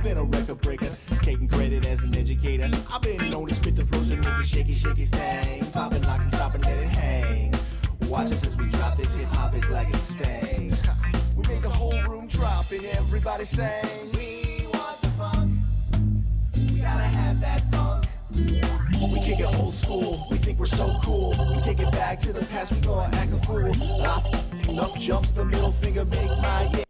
been a record breaker, taking credit as an educator. I've been known to spit the flows and make a shaky, shaky thing. Popping, locking, stopping, let it hang. Watch us as we drop this hip hop, it's like it stings. We make the whole room drop and everybody sing. We want the funk. We gotta have that funk. We kick it old school, we think we're so cool. We take it back to the past, we gon' act a fool. Up jumps the middle finger, make my yeah.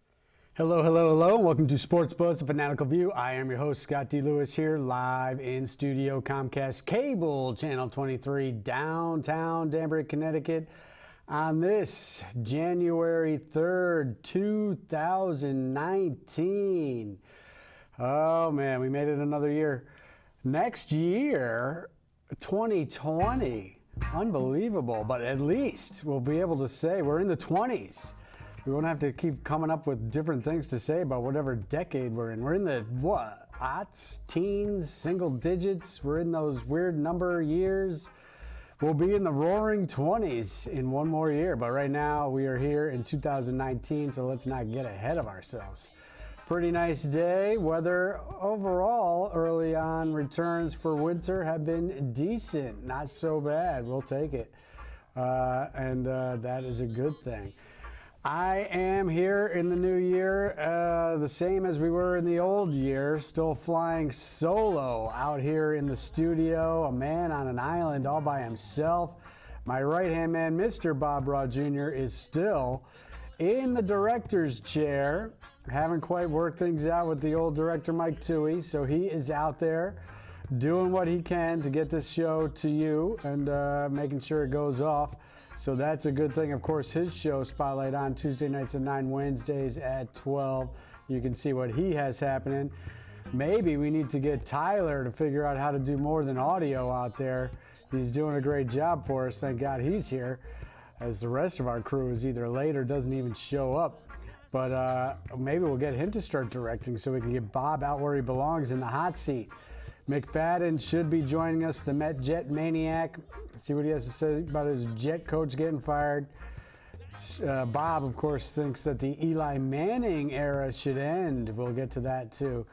Hello, hello, hello. Welcome to Sports Buzz, the Fanatical View. I am your host, Scott D. Lewis, here live in studio, Comcast Cable, Channel 23, downtown Danbury, Connecticut, on this January 3rd, 2019. Oh, man, we made it another year. Next year, 2020, unbelievable, but at least we'll be able to say we're in the 20s. We won't have to keep coming up with different things to say about whatever decade we're in. We're in the, what, aughts, teens, single digits. We're in those weird number years. We'll be in the roaring 20s in one more year, but right now we are here in 2019, so let's not get ahead of ourselves. Pretty nice day. Weather overall early on returns for winter have been decent. Not so bad. We'll take it. And that is a good thing. I am here in the new year, the same as we were in the old year, still flying solo out here in the studio, a man on an island all by himself. My right-hand man, Mr. Bob Raw Jr., is still in the director's chair. Haven't quite worked things out with the old director, Mike Toohey, so he is out there doing what he can to get this show to you and making sure it goes off. So that's a good thing. Of course, his show, Spotlight on Tuesday nights at 9, Wednesdays at 12. You can see what he has happening. Maybe we need to get Tyler to figure out how to do more than audio out there. He's doing a great job for us. Thank God he's here, as the rest of our crew is either late or doesn't even show up. But maybe we'll get him to start directing so we can get Bob out where he belongs in the hot seat. McFadden should be joining us, the Met Jet Maniac. See what he has to say about his Jet coach getting fired. Bob, of course, thinks that the Eli Manning era should end. We'll get to that, too.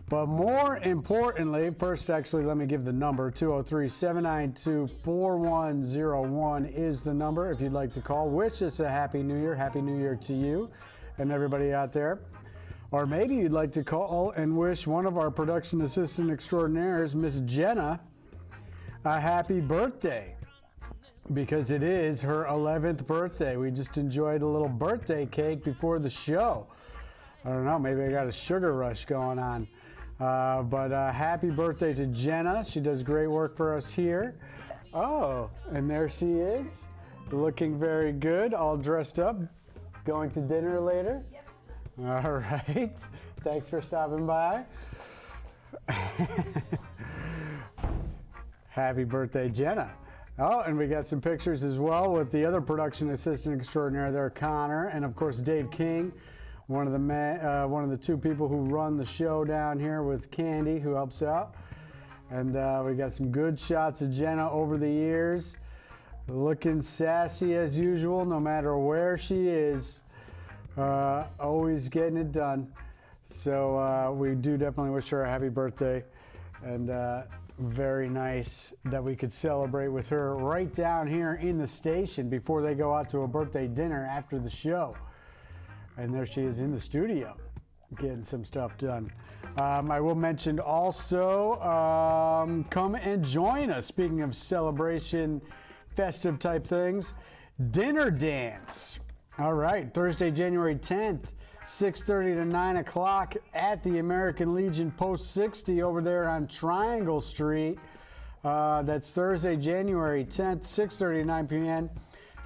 But more importantly, first, actually, let me give the number. 203-792-4101 is the number if you'd like to call. Wish us a Happy New Year. Happy New Year to you and everybody out there. Or maybe you'd like to call and wish one of our production assistant extraordinaires, Miss Jenna, a happy birthday, because it is her 11th birthday. We just enjoyed a little birthday cake before the show. I don't know, maybe I got a sugar rush going on. But happy birthday to Jenna. She does great work for us here. Oh, and there she is, looking very good, all dressed up. Going to dinner later? Yep. All right. Thanks for stopping by. Happy birthday, Jenna. Oh, and we got some pictures as well with the other production assistant extraordinaire there, Connor, and of course Dave King, one of the two people who run the show down here with Candy, who helps out. And we got some good shots of Jenna over the years. Looking sassy as usual, no matter where she is. Always getting it done. So we do definitely wish her a happy birthday. And very nice that we could celebrate with her right down here in the station before they go out to a birthday dinner after the show. And there she is in the studio, getting some stuff done. I will mention also, come and join us. Speaking of celebration, festive type things, dinner dance. All right, Thursday, January 10th, 6:30 to 9 o'clock at the American Legion Post 60 over there on Triangle Street. That's Thursday, January 10th, 6:30 to 9 p.m.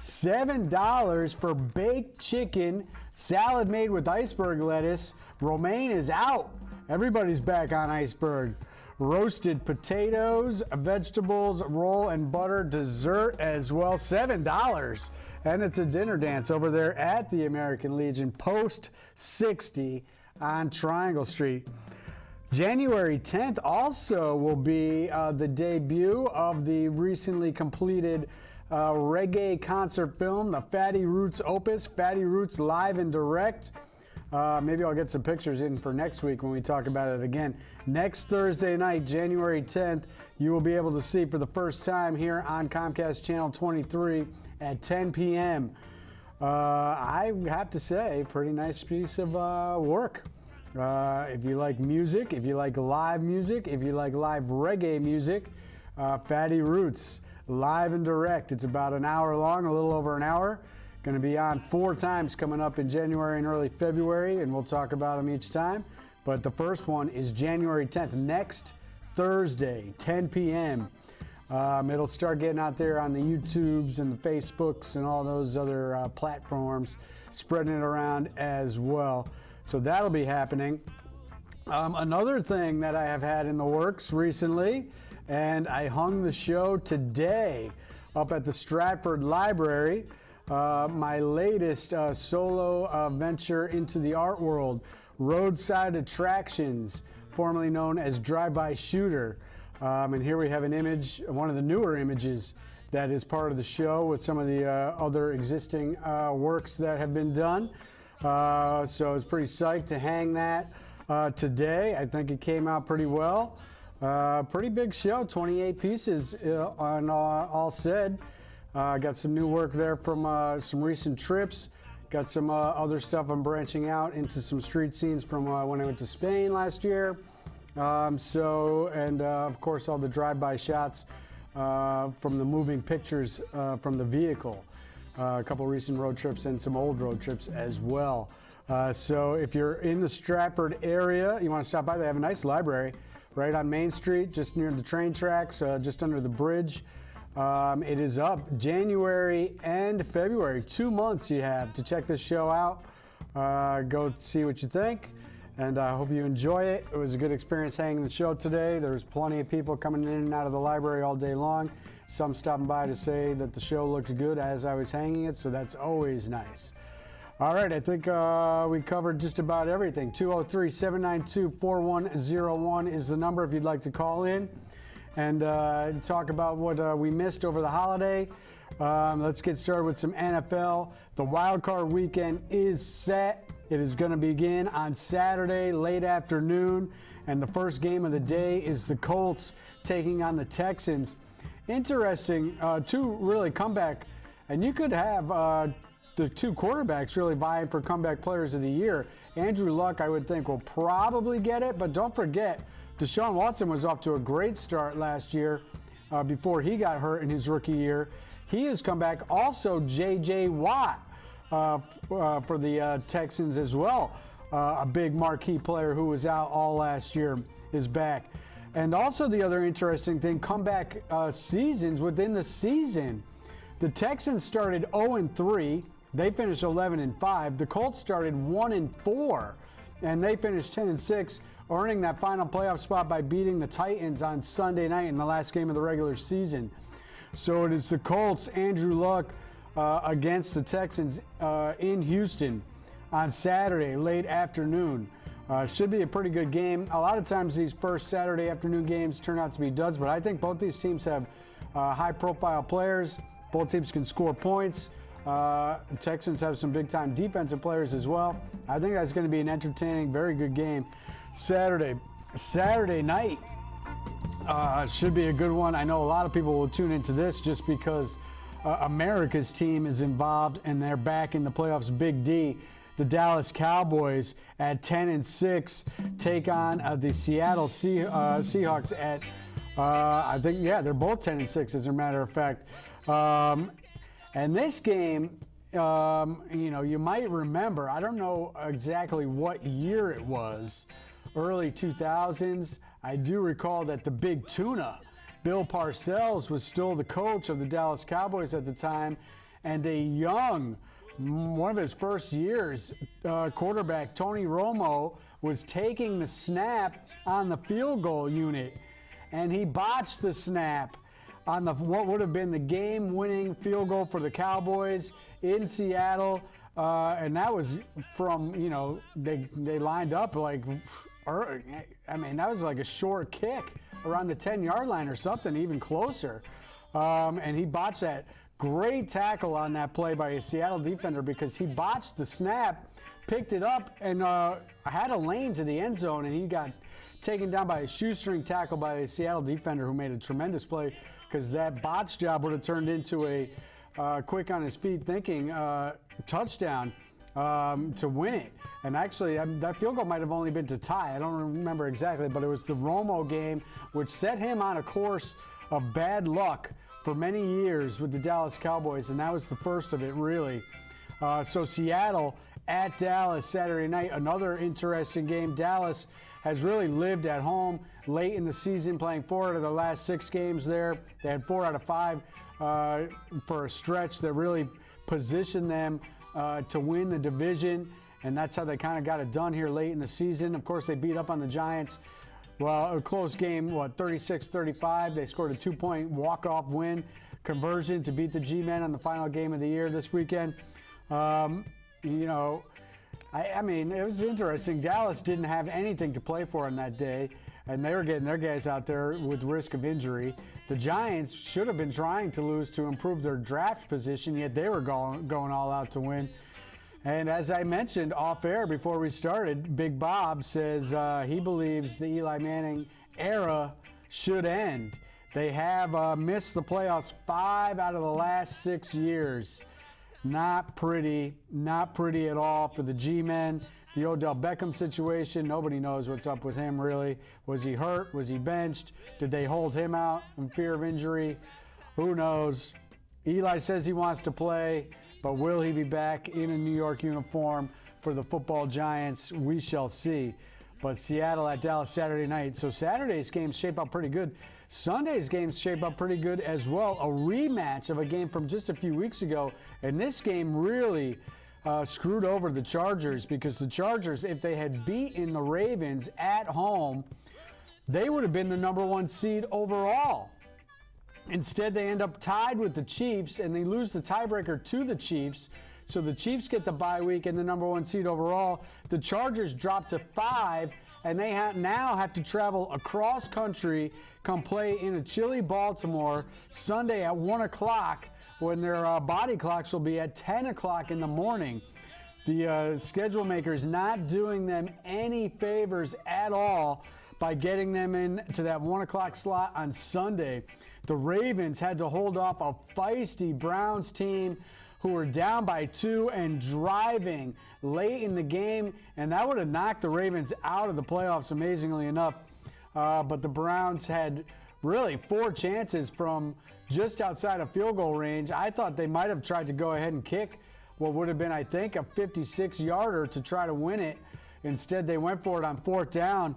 $7 for baked chicken, salad made with iceberg lettuce. Romaine is out. Everybody's back on iceberg. Roasted potatoes, vegetables, roll, and butter, dessert as well. $7. And it's a dinner dance over there at the American Legion, Post 60 on Triangle Street. January 10th also will be the debut of the recently completed reggae concert film, the Fatty Roots Opus, Fatty Roots Live and Direct. Maybe I'll get some pictures in for next week when we talk about it again. Next Thursday night, January 10th, you will be able to see for the first time here on Comcast Channel 23 at 10 p.m. I have to say, pretty nice piece of work. If you like music, if you like live music, if you like live reggae music, Fatty Roots, live and direct. It's about an hour long, a little over an hour. Going to be on 4 times coming up in January and early February, and we'll talk about them each time. But the first one is January 10th, next Thursday, 10 p.m. It'll start getting out there on the YouTubes and the Facebooks and all those other platforms, spreading it around as well. So that'll be happening. Another thing that I have had in the works recently, and I hung the show today up at the Stratford Library, my latest solo venture into the art world, Roadside Attractions, formerly known as Drive-By Shooter. And here we have an image, one of the newer images that is part of the show with some of the other existing works that have been done. So I was pretty psyched to hang that today. I think it came out pretty well. Pretty big show, 28 pieces on all said. Got some new work there from some recent trips. Got some other stuff. I'm branching out into some street scenes from when I went to Spain last year. Of course, all the drive-by shots from the moving pictures from the vehicle. A couple recent road trips and some old road trips as well. So if you're in the Stratford area, you want to stop by. They have a nice library right on Main Street, just near the train tracks, just under the bridge. It is up January and February, 2 months you have to check this show out. Go see what you think, and I hope you enjoy it. It was a good experience hanging the show today. There was plenty of people coming in and out of the library all day long. Some stopping by to say that the show looked good as I was hanging it, so that's always nice. All right, I think we covered just about everything. 203-792-4101 is the number if you'd like to call in and talk about what we missed over the holiday. Let's get started with some NFL. The wild card weekend is set. It is going to begin on Saturday, late afternoon, and the first game of the day is the Colts taking on the Texans. Interesting, two really comeback, and you could have the two quarterbacks really vying for comeback players of the year. Andrew Luck, I would think, will probably get it, but don't forget, Deshaun Watson was off to a great start last year before he got hurt in his rookie year. He has come back. Also, J.J. Watt for the Texans as well. A big marquee player who was out all last year is back. And also the other interesting thing, comeback seasons within the season. The Texans started 0-3. They finished 11-5. The Colts started 1-4, and they finished 10-6. Earning that final playoff spot by beating the Titans on Sunday night in the last game of the regular season. So it is the Colts, Andrew Luck, against the Texans in Houston on Saturday, late afternoon. Should be a pretty good game. A lot of times these first Saturday afternoon games turn out to be duds, but I think both these teams have high-profile players. Both teams can score points. The Texans have some big-time defensive players as well. I think that's going to be an entertaining, very good game. Saturday night should be a good one. I know a lot of people will tune into this just because America's team is involved and they're back in the playoffs. Big D, the Dallas Cowboys at 10-6 take on the Seattle Seahawks at I think, yeah, they're both 10-6 as a matter of fact. And this game, you might remember, I don't know exactly what year it was, early 2000s. I do recall that the Big Tuna, Bill Parcells, was still the coach of the Dallas Cowboys at the time, and a young, one of his first years, quarterback, Tony Romo, was taking the snap on the field goal unit, and he botched the snap on what would have been the game-winning field goal for the Cowboys in Seattle, and that was from, they lined up like, that was like a short kick around the 10-yard line or something, even closer, and he botched that. Great tackle on that play by a Seattle defender because he botched the snap, picked it up and had a lane to the end zone, and he got taken down by a shoestring tackle by a Seattle defender who made a tremendous play, because that botch job would have turned into a quick on his feet thinking touchdown to win it. And actually, that field goal might have only been to tie. I don't remember exactly, but it was the Romo game, which set him on a course of bad luck for many years with the Dallas Cowboys, and that was the first of it, really. So Seattle at Dallas Saturday night, another interesting game. Dallas has really lived at home late in the season, playing 4 out of the last 6 games there. They had 4 out of 5 for a stretch that really positioned them to win the division, and that's how they kind of got it done here late in the season. Of course, they beat up on the Giants. Well, a close game, 36-35. They scored a 2-point walk-off win conversion to beat the G-Men on the final game of the year this weekend. I mean, it was interesting. Dallas didn't have anything to play for on that day, and they were getting their guys out there with risk of injury. The Giants should have been trying to lose to improve their draft position, yet they were going all out to win. And as I mentioned off air before we started, Big Bob says he believes the Eli Manning era should end. They have missed the playoffs 5 out of the last 6 years. Not pretty at all for the G-Men. The Odell Beckham situation, nobody knows what's up with him, really. Was he hurt? Was he benched? Did they hold him out in fear of injury? Who knows? Eli says he wants to play, but will he be back in a New York uniform for the football Giants? We shall see. But Seattle at Dallas Saturday night. So Saturday's games shape up pretty good. Sunday's games shape up pretty good as well. A rematch of a game from just a few weeks ago. And this game really screwed over the Chargers, because the Chargers, if they had beaten the Ravens at home, they would have been the #1 seed overall. Instead, they end up tied with the Chiefs, and they lose the tiebreaker to the Chiefs. So the Chiefs get the bye week and the #1 seed overall. The Chargers drop to 5, and they now have to travel across country, come play in a chilly Baltimore Sunday at 1 o'clock, when their body clocks will be at 10 o'clock in the morning. The schedule makers not doing them any favors at all by getting them into that 1 o'clock slot on Sunday. The Ravens had to hold off a feisty Browns team who were down by 2 and driving late in the game, and that would have knocked the Ravens out of the playoffs, amazingly enough. But the Browns had really 4 chances from just outside of field goal range. I thought they might have tried to go ahead and kick what would have been, I think, a 56-yarder to try to win it. Instead, they went for it on 4th down.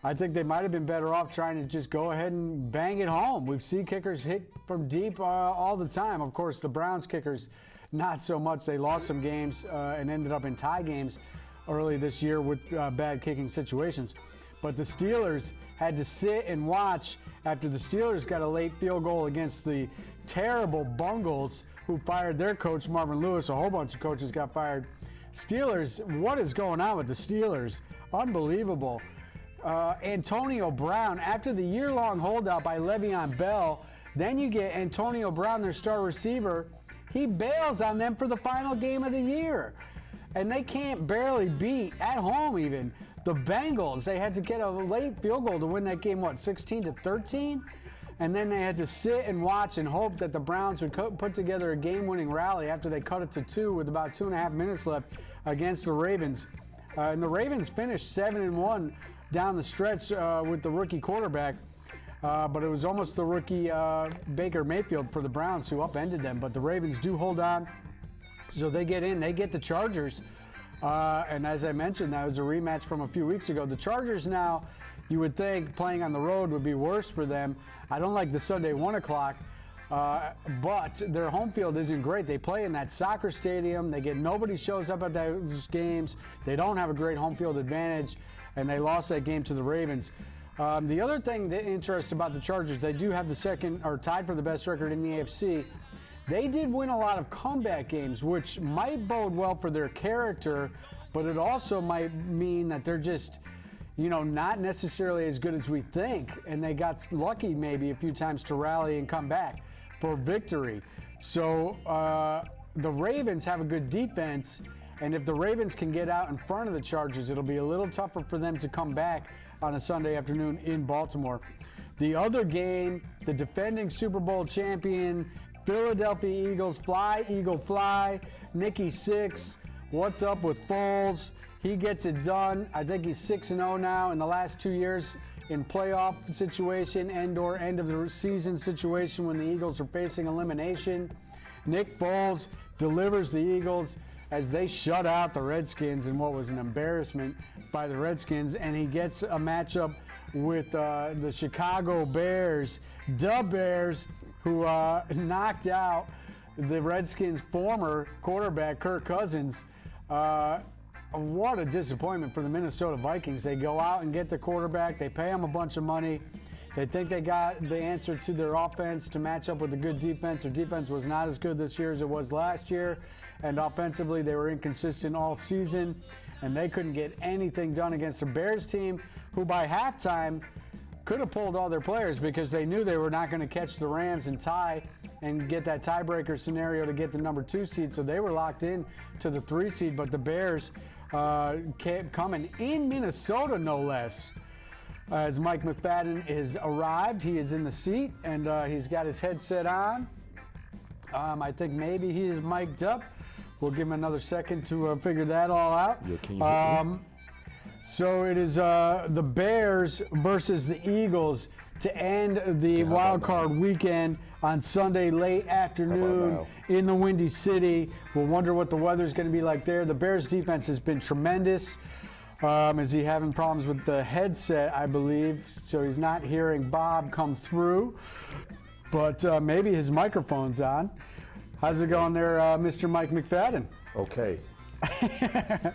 I think they might have been better off trying to just go ahead and bang it home. We've seen kickers hit from deep all the time. Of course, the Browns kickers, not so much. They lost some games and ended up in tie games early this year with bad kicking situations. But the Steelers had to sit and watch after the Steelers got a late field goal against the terrible Bungles, who fired their coach, Marvin Lewis. A whole bunch of coaches got fired. Steelers, what is going on with the Steelers? Unbelievable. Antonio Brown, after the year-long holdout by Le'Veon Bell, then you get Antonio Brown, their star receiver. He bails on them for the final game of the year. And they can't barely beat, at home even, the Bengals. They had to get a late field goal to win that game, 16-13? And then they had to sit and watch and hope that the Browns would put together a game-winning rally after they cut it to 2 with about 2.5 minutes left against the Ravens. And the Ravens finished 7-1 down the stretch with the rookie quarterback. But it was almost the rookie Baker Mayfield for the Browns who upended them. But the Ravens do hold on. So they get in. They get the Chargers. And as I mentioned, that was a rematch from a few weeks ago. The Chargers now, you would think playing on the road would be worse for them. I don't like the Sunday 1 o'clock. But their home field isn't great. They play in that soccer stadium. Nobody shows up at those games. They don't have a great home field advantage. And they lost that game to the Ravens. The other thing that interests about the Chargers, they do have the second, or tied for the best record in the AFC. They did win a lot of comeback games, which might bode well for their character, but it also might mean that they're just, not necessarily as good as we think, and they got lucky maybe a few times to rally and come back for victory. So the Ravens have a good defense, And if the Ravens can get out in front of the Chargers, it'll be a little tougher for them to come back on a Sunday afternoon in Baltimore. The other game, the defending Super Bowl champion Philadelphia Eagles, fly, Eagle, fly. Nicky Six, what's up with Foles? He gets it done. I think he's 6-0 now in the last 2 years in playoff situation and/or end of the season situation when the Eagles are facing elimination. Nick Foles delivers the Eagles as they shut out the Redskins in what was an embarrassment by the Redskins, and he gets a matchup with the Chicago Bears, the Bears, who knocked out the Redskins' former quarterback, Kirk Cousins. What a disappointment for the Minnesota Vikings. They go out and get the quarterback. They pay him a bunch of money. They think they got the answer to their offense to match up with a good defense. Their defense was not as good this year as it was last year. And offensively, they were inconsistent all season. And they couldn't get anything done against the Bears team, who by halftime could have pulled all their players because they knew they were not going to catch the Rams and tie and get that tiebreaker scenario to get the number 2 seed. So they were locked in to the 3 seed. But the Bears kept coming in Minnesota, no less. As Mike McFadden has arrived, he is in the seat and he's got his headset on. I think maybe he is mic'd up. We'll give him another second to figure that all out. Yeah, can you hear me? So it is the Bears versus the Eagles to end the wild card weekend on Sunday late afternoon in the Windy City. We'll wonder what the weather's going to be like there. The Bears defense has been tremendous. Is he having problems with the headset, I believe, so he's not hearing Bob come through, but maybe his microphone's on. How's it going there, Mr. Mike McFadden? Okay.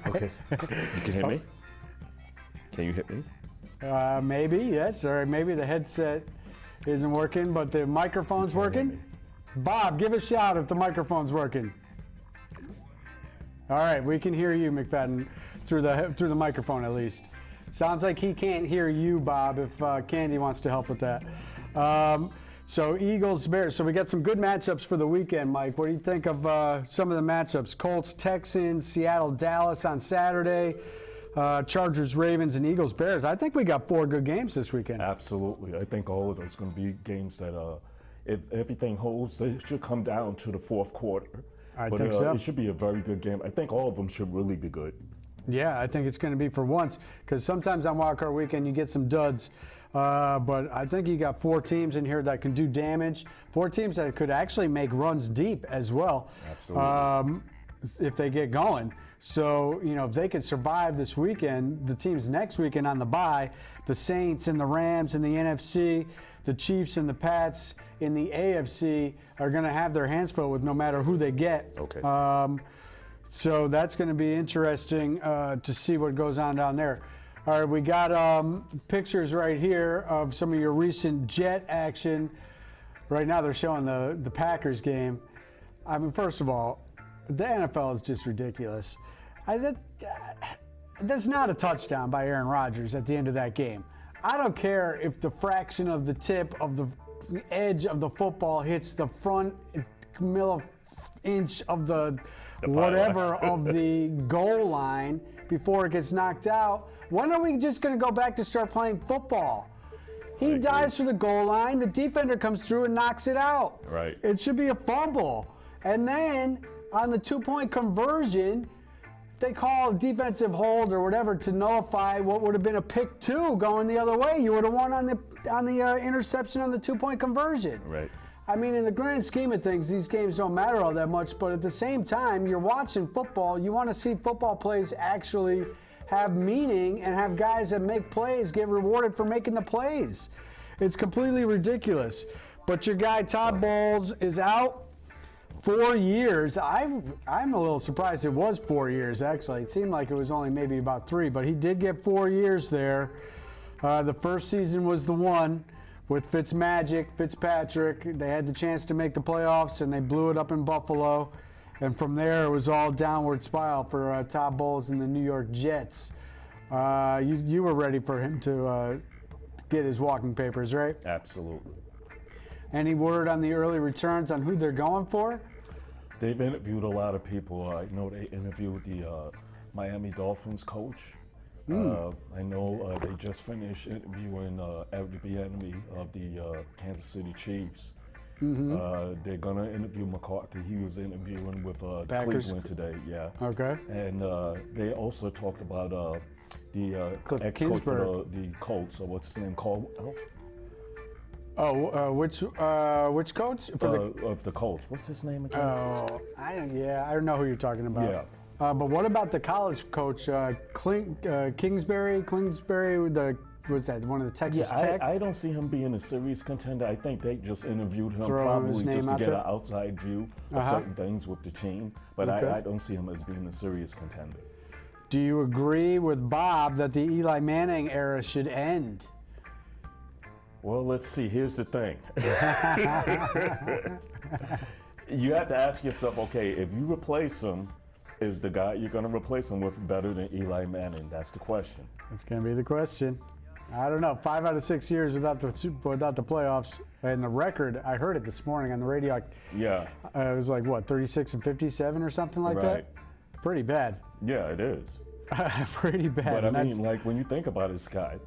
Okay. You can hear me? Can you hit me? Maybe, yes, or maybe the headset isn't working, but the microphone's working. Bob, give a shout if the microphone's working. All right, we can hear you, McFadden, through the microphone at least. Sounds like he can't hear you, Bob, if Candy wants to help with that. So Eagles, Bears. So we got some good matchups for the weekend, Mike. What do you think of some of the matchups? Colts, Texans, Seattle, Dallas on Saturday. Chargers, Ravens, and Eagles, Bears. I think we got 4 good games this weekend. Absolutely. I think all of those are going to be games that, if everything holds, they should come down to the fourth quarter. I think so. It should be a very good game. I think all of them should really be good. Yeah, I think it's going to be for once, because sometimes on Wild Card Weekend you get some duds. But I think you got 4 teams in here that can do damage. 4 teams that could actually make runs deep as well. Absolutely. If they get going. So, you know, if they can survive this weekend, the teams next weekend on the bye, the Saints and the Rams in the NFC, the Chiefs and the Pats in the AFC are going to have their hands full with no matter who they get. Okay. So that's going to be interesting to see what goes on down there. All right, we got pictures right here of some of your recent Jet action. Right now they're showing the Packers game. I mean, first of all, the NFL is just ridiculous. That's not a touchdown by Aaron Rodgers at the end of that game. I don't care if the fraction of the tip of the edge of the football hits the front inch of the whatever of the goal line before it gets knocked out. When are we just going to go back to start playing football? He dives for the goal line, the defender comes through and knocks it out. Right. It should be a fumble. And then on the 2-point conversion, they call a defensive hold or whatever to nullify what would have been a pick 2 going the other way. You would have won on the interception on the 2-point conversion. Right. I mean, in the grand scheme of things, these games don't matter all that much, but at the same time, you're watching football. You want to see football plays actually have meaning and have guys that make plays get rewarded for making the plays. It's completely ridiculous. But your guy, Todd Bowles, is out 4 years. I'm a little surprised it was 4 years, actually. It seemed like it was only maybe about 3, but he did get 4 years there. The first season was the one with Fitzpatrick. They had the chance to make the playoffs, and they blew it up in Buffalo. And from there, it was all downward spiral for Todd Bowles and the New York Jets. You were ready for him to get his walking papers, right? Absolutely. Any word on the early returns on who they're going for? They've interviewed a lot of people. I know they interviewed the Miami Dolphins coach. I know they just finished interviewing Eric Bieniemy of the Kansas City Chiefs. They're gonna interview McCarthy. He was interviewing with Cleveland today. Yeah. Okay. And they also talked about the Cliff ex-coach for Kingsbury. the Colts. What's his name? Caldwell? Which coach? Of the Colts. What's his name again? I don't know who you're talking about. Yeah. But what about the college coach, Kingsbury? What's that? One of the Texas Tech? I don't see him being a serious contender. I think they just interviewed him Throwing his probably name just to out get there? an outside view of certain things with the team. But Okay. I don't see him as being a serious contender. Do you agree with Bob that the Eli Manning era should end? Well, let's see. Here's the thing. You have to ask yourself, okay, if you replace him, is the guy you're going to replace him with better than Eli Manning? That's the question. That's going to be the question. I don't know. 5 out of 6 years without the playoffs, and the record. I heard it this morning on the radio. Yeah. It was like what, 36 and 57 or something like Right. that. Pretty bad. Yeah, it is. Pretty bad. But I and that's- mean, like when you think about this guy,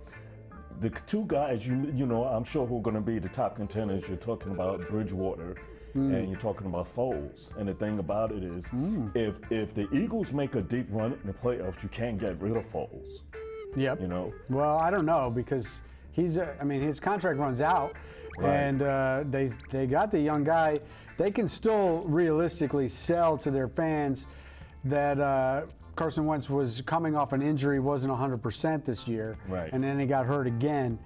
the two guys you know, I'm sure who are going to be the top contenders. You're talking about Bridgewater, and you're talking about Foles. And the thing about it is, if the Eagles make a deep run in the playoffs, you can't get rid of Foles. Yep. You know. Well, I don't know because he's. I mean, his contract runs out, Right. and they got the young guy. They can still realistically sell to their fans that Carson Wentz was coming off an injury, wasn't 100% this year, Right. and then he got hurt again.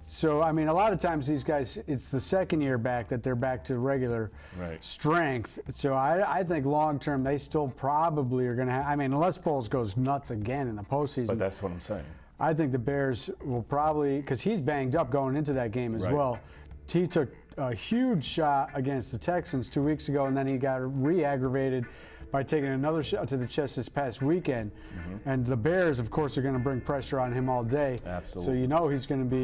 So I mean, a lot of times these guys, it's the second year back that they're back to regular Right. strength. So I think long term they still probably are going to have. I mean, unless Foles goes nuts again in the postseason. But that's what I'm saying. I think the Bears will probably, because he's banged up going into that game as Right. well. He took a huge shot against the Texans 2 weeks ago, and then he got re-aggravated by taking another shot to the chest this past weekend. And the Bears, of course, are going to bring pressure on him all day. Absolutely. So you know he's going to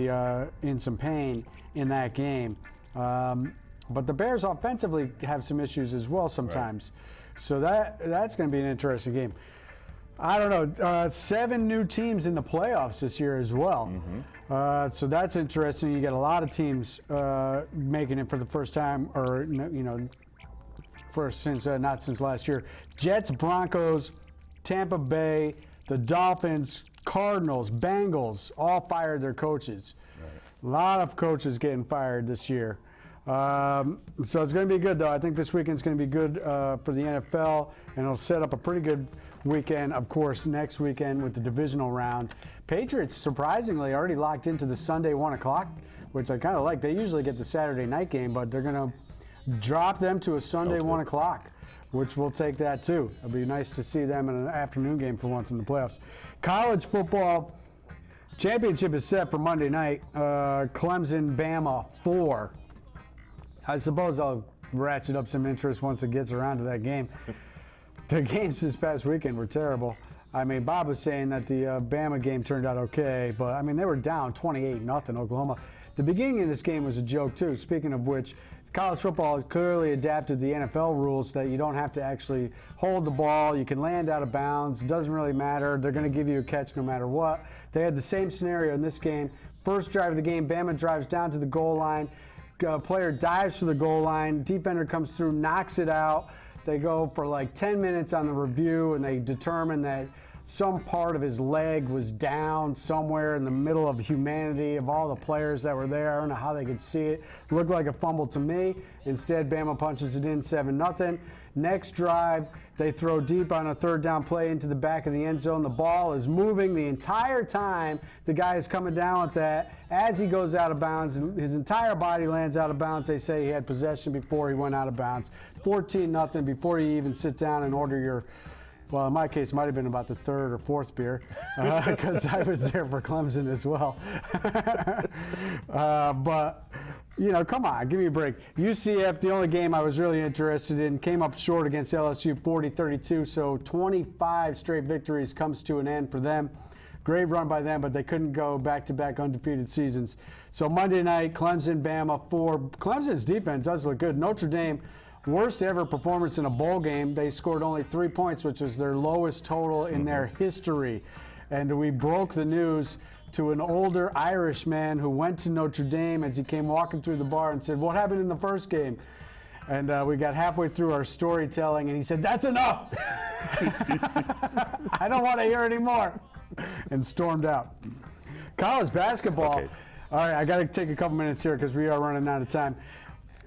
be in some pain in that game. But the Bears offensively have some issues as well sometimes. So that's going to be an interesting game. I don't know. 7 new teams in the playoffs this year as well. So that's interesting. You got a lot of teams making it for the first time, or you know, not since last year. Jets, Broncos, Tampa Bay, the Dolphins, Cardinals, Bengals all fired their coaches. A lot of coaches getting fired this year. So it's going to be good, though. I think this weekend's going to be good for the NFL, and it'll set up a pretty good weekend, of course, next weekend with the divisional round. Patriots, surprisingly, already locked into the Sunday 1 o'clock, which I kind of like. They usually get the Saturday night game, but they're going to drop them to a Sunday 1 o'clock, which we'll take that, too. It'll be nice to see them in an afternoon game for once in the playoffs. College football championship is set for Monday night. Clemson, Bama, 4. I suppose I'll ratchet up some interest once it gets around to that game. The games this past weekend were terrible. I mean, Bob was saying that the Bama game turned out okay, but I mean, they were down 28-0 Oklahoma. The beginning of this game was a joke, too. Speaking of which, college football has clearly adapted the NFL rules that you don't have to actually hold the ball. You can land out of bounds. It doesn't really matter. They're going to give you a catch no matter what. They had the same scenario in this game. First drive of the game, Bama drives down to the goal line. Player dives for the goal line. Defender comes through, knocks it out. They go for like 10 minutes on the review, and they determine that some part of his leg was down somewhere in the middle of humanity of all the players that were there. I don't know how they could see it. Looked like a fumble to me. Instead, Bama punches it in 7-0. Next drive, they throw deep on a third down play into the back of the end zone. The ball is moving the entire time. The guy is coming down with that. As he goes out of bounds, his entire body lands out of bounds. They say he had possession before he went out of bounds. 14-0 before you even sit down and order your, well, in my case, it might have been about the third or fourth beer, because I was there for Clemson as well. But, you know, come on, give me a break. UCF, the only game I was really interested in, came up short against LSU 40-32, so 25 straight victories comes to an end for them. Great run by them, but they couldn't go back-to-back undefeated seasons. So Monday night, Clemson, Bama, 4. Clemson's defense does look good. Notre Dame worst ever performance in a bowl game. They scored only 3 points, which was their lowest total in their history. And we broke the news to an older Irish man who went to Notre Dame as he came walking through the bar and said, "What happened in the first game?" And we got halfway through our storytelling, and he said, "That's enough. I don't want to hear any more," and stormed out. College basketball. Okay. All right, I got to take a couple minutes here because we are running out of time.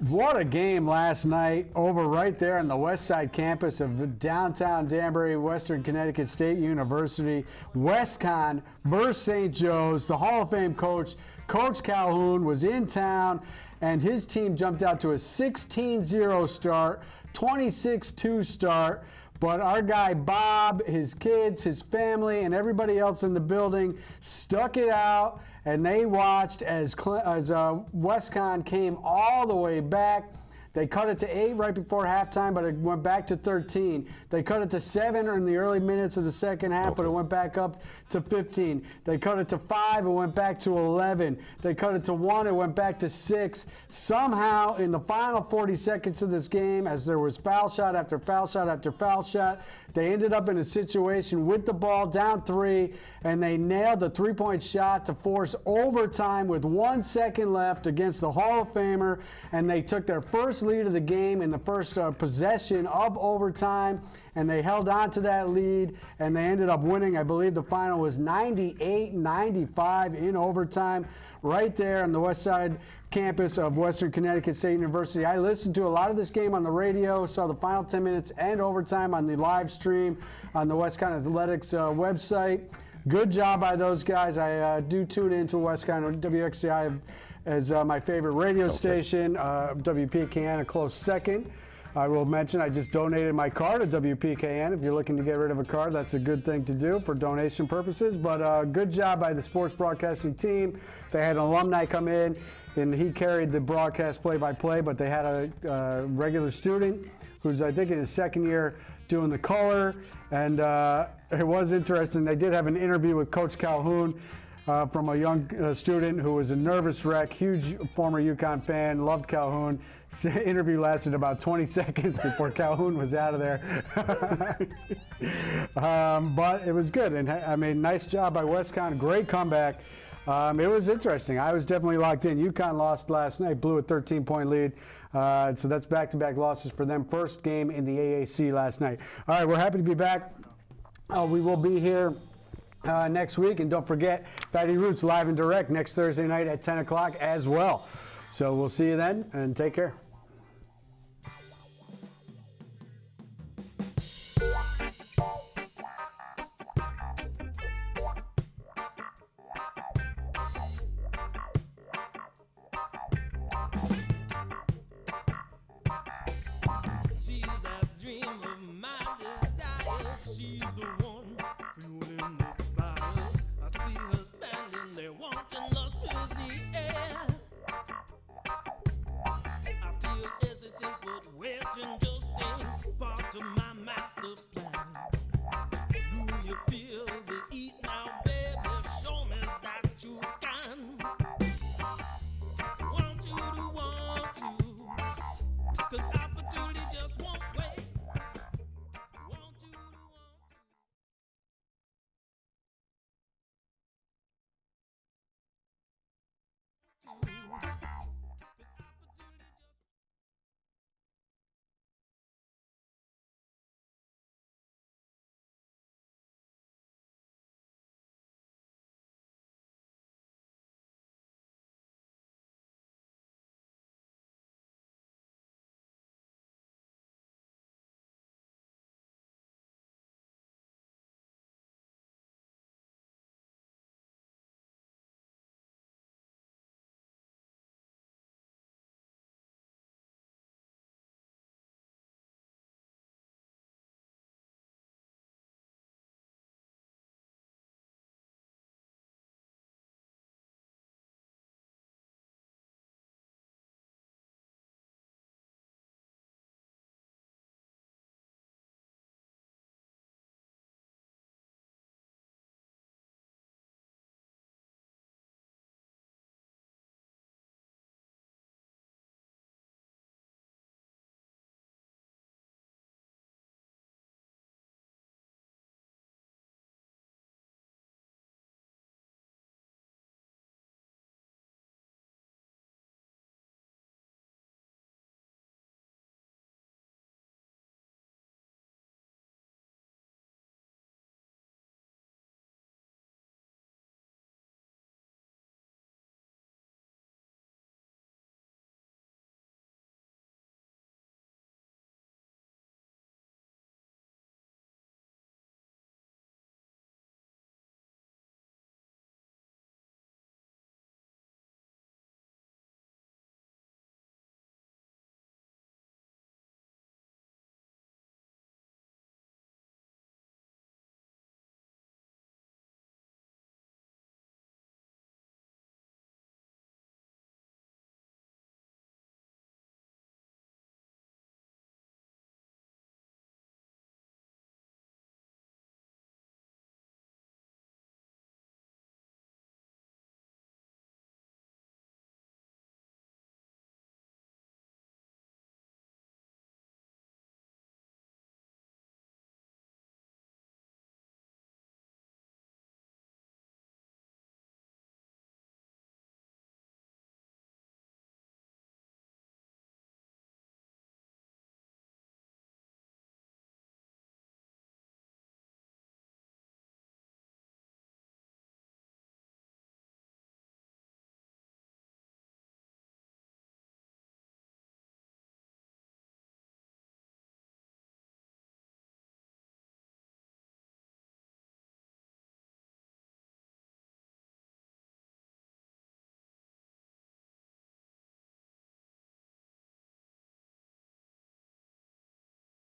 What a game last night over right there on the west side campus of downtown Danbury, Western Connecticut State University. WestCon versus St. Joe's. The Hall of Fame coach, Coach Calhoun, was in town, and his team jumped out to a 16-0 start, 26-2 start. But our guy Bob, his kids, his family, and everybody else in the building stuck it out, and they watched as WestCon came all the way back. They cut it to 8 right before halftime, but it went back to 13. They cut it to 7 in the early minutes of the second half, but it went back up to 15. They cut it to 5, it went back to 11. They cut it to 1, it went back to 6. Somehow, in the final 40 seconds of this game, as there was foul shot after foul shot after foul shot, they ended up in a situation with the ball down 3, and they nailed the three-point shot to force overtime with 1 second left against the Hall of Famer, and they took their first lead of the game in the first possession of overtime, and they held on to that lead, and they ended up winning. I believe the final was 98-95 in overtime right there on the west side campus of Western Connecticut State University. I listened to a lot of this game on the radio, saw the final 10 minutes and overtime on the live stream on the WestCon Athletics website. Good job by those guys. I do tune into WestCon WXCI as my favorite radio station. WPKN a close second. I will mention I just donated my car to WPKN. If you're looking to get rid of a car, that's a good thing to do for donation purposes. But good job by the sports broadcasting team. They had an alumni come in, and he carried the broadcast play-by-play, but they had a regular student who's, I think, in his second year doing the color. And it was interesting. They did have an interview with Coach Calhoun from a young student who was a nervous wreck, huge former UConn fan, loved Calhoun. The interview lasted about 20 seconds before Calhoun was out of there. But it was good. And I mean, nice job by WestCon. Great comeback. It was interesting. I was definitely locked in. UConn lost last night, blew a 13-point lead. So that's back-to-back losses for them. First game in the AAC last night. All right, we're happy to be back. We will be here next week. And don't forget, Fatty Roots live and direct next Thursday night at 10 o'clock as well. So we'll see you then, and take care. She's that dream of my desire. She's the one fueling the fire. I see her standing there wanting lust fills the air. I feel hesitant, but waiting just ain't part of my